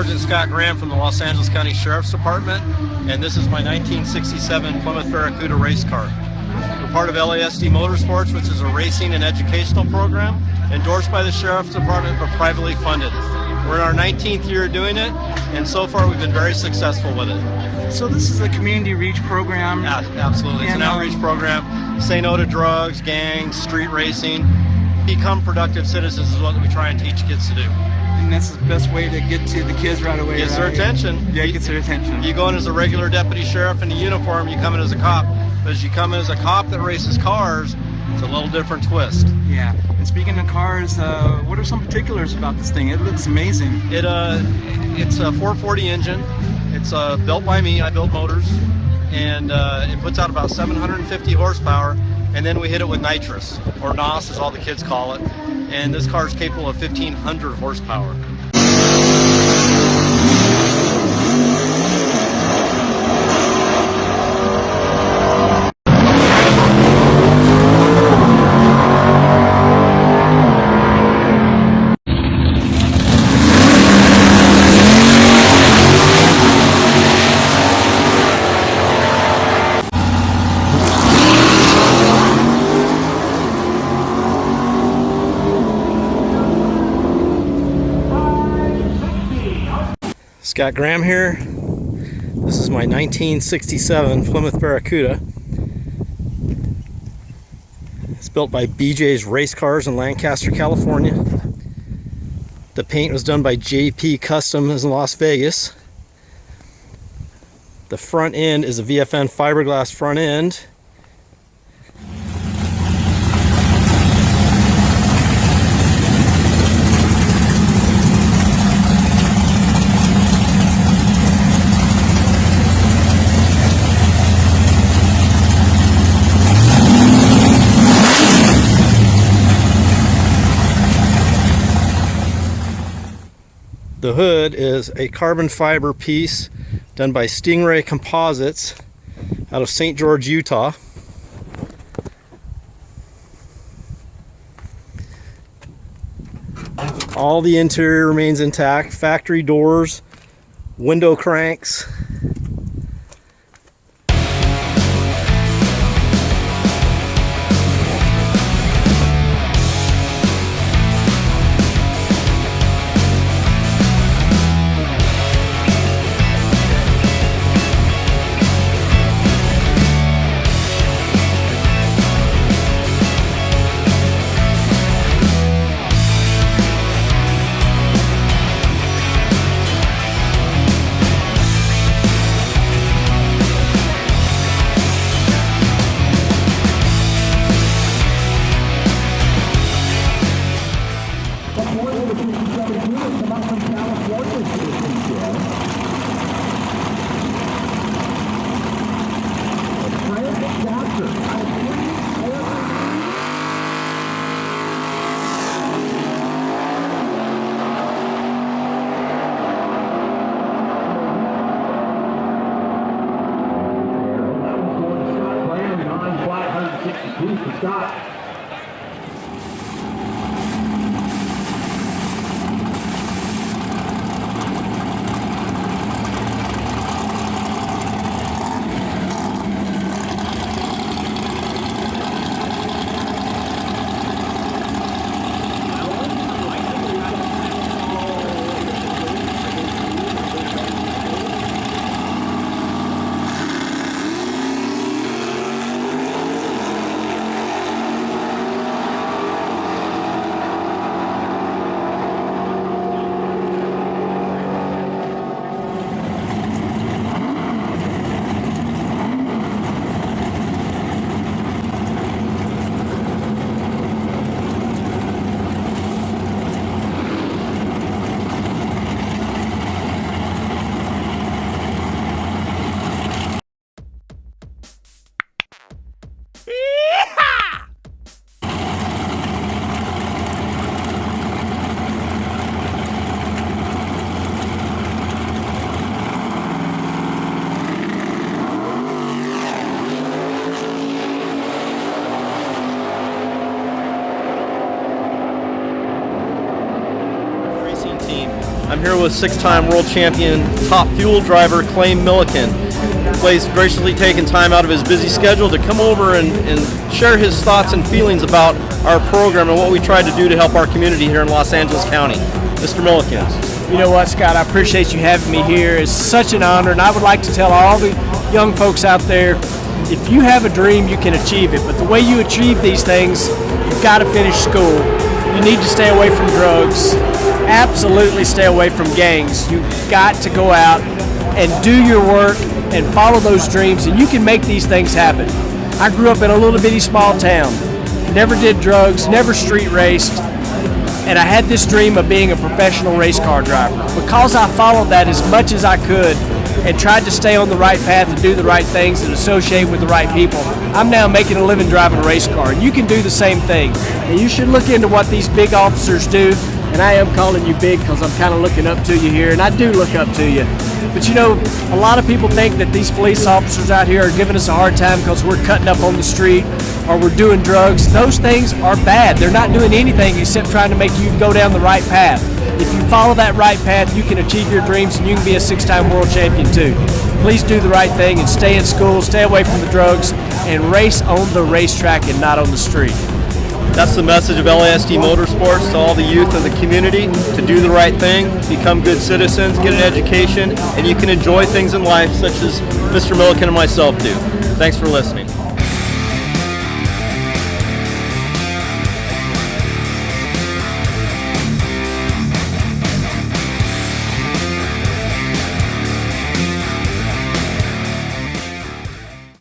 Sergeant Scott Graham from the Los Angeles County Sheriff's Department, and this is my 1967 Plymouth Barracuda race car. We're part of LASD Motorsports, which is a racing and educational program endorsed by the Sheriff's Department but privately funded. We're in our 19th year doing it, and so far we've been very successful with it. So this is a community reach program? Yeah, absolutely. It's an outreach program. Say no to drugs, gangs, street racing. Become productive citizens is what we try and teach kids to do. And that's the best way to get to the kids right away. Gets their attention. Yeah, it gets their attention. You go in as a regular deputy sheriff in a uniform, you come in as a cop. But as you come in as a cop that races cars, it's a little different twist. Yeah. And speaking of cars, what are some particulars about this thing? It looks amazing. It's a 440 engine. It's built by me. I build motors, and it puts out about 750 horsepower. And then we hit it with nitrous, or NOS as all the kids call it. And this car is capable of 1,500 horsepower. Scott Graham here. This is my 1967 Plymouth Barracuda. It's built by BJ's Race Cars in Lancaster, California. The paint was done by JP Customs in Las Vegas. The front end is a VFN fiberglass front end. The hood is a carbon fiber piece done by Stingray Composites out of St. George, Utah. All the interior remains intact. Factory doors, window cranks. Scott. I'm here with 6-time world champion top fuel driver Clay Milliken. Clay's graciously taken time out of his busy schedule to come over and share his thoughts and feelings about our program and what we try to do to help our community here in Los Angeles County. Mr. Milliken. You know what, Scott, I appreciate you having me here. It's such an honor, and I would like to tell all the young folks out there, if you have a dream, you can achieve it. But the way you achieve these things, you've got to finish school. You need to stay away from drugs. Absolutely stay away from gangs. You've got to go out and do your work and follow those dreams, and you can make these things happen. I grew up in a little bitty small town. Never did drugs, never street raced, and I had this dream of being a professional race car driver. Because I followed that as much as I could and tried to stay on the right path and do the right things and associate with the right people, I'm now making a living driving a race car, and you can do the same thing. And you should look into what these big officers do, and I am calling you big because I'm kind of looking up to you here, and I do look up to you. But you know, a lot of people think that these police officers out here are giving us a hard time because we're cutting up on the street or we're doing drugs. Those things are bad. They're not doing anything except trying to make you go down the right path. If you follow that right path, you can achieve your dreams, and you can be a 6-time world champion too. Please do the right thing and stay in school, stay away from the drugs, and race on the racetrack and not on the street. That's the message of LASD Motorsports to all the youth of the community, to do the right thing, become good citizens, get an education, and you can enjoy things in life such as Mr. Milliken and myself do. Thanks for listening.